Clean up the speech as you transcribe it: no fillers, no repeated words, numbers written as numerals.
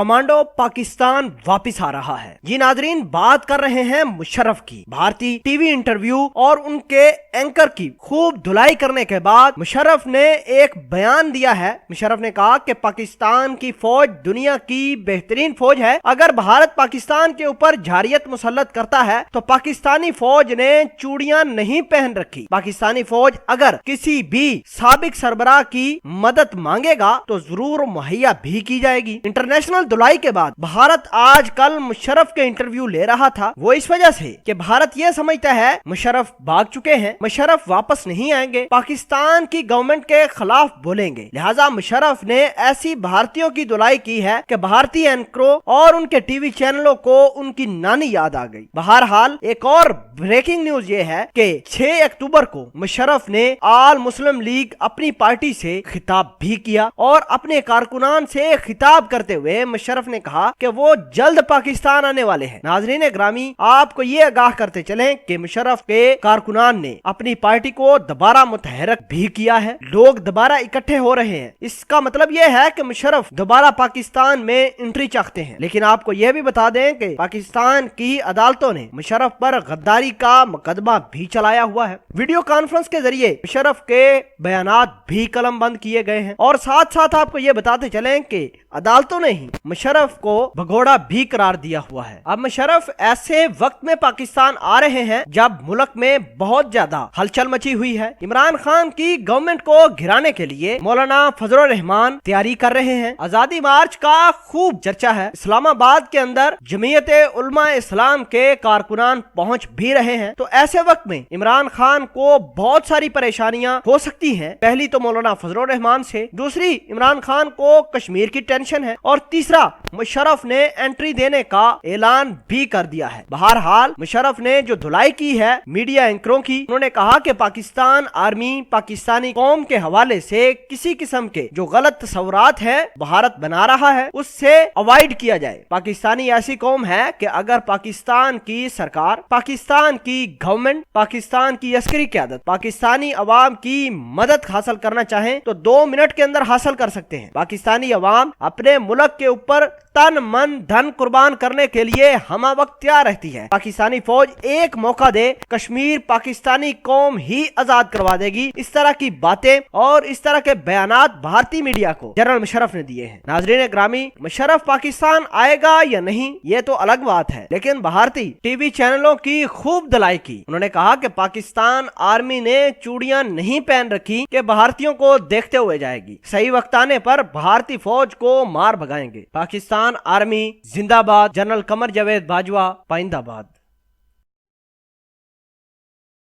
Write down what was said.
Commando Pakistan वापिस आ रहा है। जी नाजरीन, बात कर रहे हैं मुशर्रफ की। भारतीय टीवी इंटरव्यू और उनके एंकर की खूब धुलाई करने के बाद मुशर्रफ ने एक बयान दिया है। मुशर्रफ ने कहा कि पाकिस्तान की फौज दुनिया की बेहतरीन फौज है। अगर भारत पाकिस्तान के ऊपर जारियत मुसल्लत करता है तो पाकिस्तानी फौज ने चूड़ियां नहीं पहन रखी। पाकिस्तानी फौज अगर किसी भी साबिक सरबराह की मदद मांगेगा तो जरूर मुहैया भी की जाएगी। इंटरनेशनल धुलाई के बाद भारत आजकल मुशर्रफ के इंटरव्यू ले रहा था, वो इस वजह से कि भारत यह समझता है मुशर्रफ भाग चुके हैं, मुशर्रफ वापस नहीं आएंगे, पाकिस्तान की गवर्नमेंट के खिलाफ बोलेंगे। लिहाजा मुशर्रफ ने ऐसी भारतीयों की धुलाई की है कि भारतीय एंकरों और उनके टीवी चैनलों को उनकी नानी याद आ गई। बहरहाल एक और ब्रेकिंग न्यूज ये है कि 6 अक्टूबर को मुशर्रफ ने आल मुस्लिम लीग अपनी पार्टी से खिताब भी किया और अपने कारकुनान से खिताब करते हुए मुशर्रफ ने कहा कि वो जल्द पाकिस्तान आने वाले हैं। नाजरीन ग्रामी, आपको ये आगाह करते चलें कि मुशर्रफ के कारकुनान ने अपनी पार्टी को दोबारा मुतहरक भी किया है। लोग दोबारा इकट्ठे हो रहे हैं। इसका मतलब यह है कि मुशर्रफ दोबारा पाकिस्तान में एंट्री चाहते हैं। लेकिन आपको यह भी बता दें कि पाकिस्तान की अदालतों ने मुशर्रफ पर गद्दारी का मुकदमा भी चलाया हुआ है। वीडियो कॉन्फ्रेंस के जरिए मुशर्रफ के बयानात भी कलम बंद किए गए हैं और साथ साथ आपको यह बताते चलें कि अदालतों ने ही मुशर्रफ को भगोड़ा भी करार दिया हुआ है। अब मुशर्रफ ऐसे वक्त में पाकिस्तान आ रहे हैं जब मुल्क में बहुत ज्यादा हलचल मची हुई है। इमरान खान की गवर्नमेंट को गिराने के लिए मौलाना फजलुर रहमान तैयारी कर रहे हैं। आजादी मार्च का खूब चर्चा है। इस्लामाबाद के अंदर जमीयत उलमा इस्लाम के कारकुनान पहुंच भी रहे हैं। तो ऐसे वक्त में इमरान खान को बहुत सारी परेशानियां हो सकती हैं। पहली तो मौलाना फजलुर रहमान से, दूसरी इमरान खान को कश्मीर की टेंशन है और तीसरा मुशर्रफ ने एंट्री देने का ऐलान भी कर दिया है। बहरहाल मुशर्रफ ने जो धुलाई की है मीडिया एंकरों की, उन्होंने कहा कि पाकिस्तान आर्मी पाकिस्तानी कौम के हवाले से किसी किस्म के जो गलत तस्वुरात है भारत बना रहा है उससे अवॉइड किया जाए। पाकिस्तानी ऐसी कौम है कि अगर पाकिस्तान की सरकार, पाकिस्तान की गवर्नमेंट, पाकिस्तान की अस्करी क़यादत पाकिस्तानी अवाम की मदद हासिल करना चाहे तो 2 मिनट के अंदर हासिल कर सकते हैं। पाकिस्तानी अवाम अपने मुल्क के ऊपर तन मन धन कुर्बान करने के लिए हमा वक्त तैयार रहती है। पाकिस्तानी फौज एक मौका दे, कश्मीर पाकिस्तानी कौम ही आजाद करवा देगी। इस तरह की बातें और इस तरह के बयानात भारतीय मीडिया को जनरल मुशर्रफ ने दिए हैं। नाजरीन ग्रामी, मुशर्रफ पाकिस्तान आएगा या नहीं ये तो अलग बात है, लेकिन भारतीय टीवी चैनलों की खूब धुलाई की। उन्होंने कहा कि पाकिस्तान आर्मी ने चूड़ियां नहीं पहन रखी कि भारतीयों को देखते हुए जाएगी, सही वक्त आने पर भारतीय फौज को मार भगाएंगे। पाकिस्तान आर्मी जिंदाबाद। जनरल कमर जावेद बाजवा, पाइंदाबाद।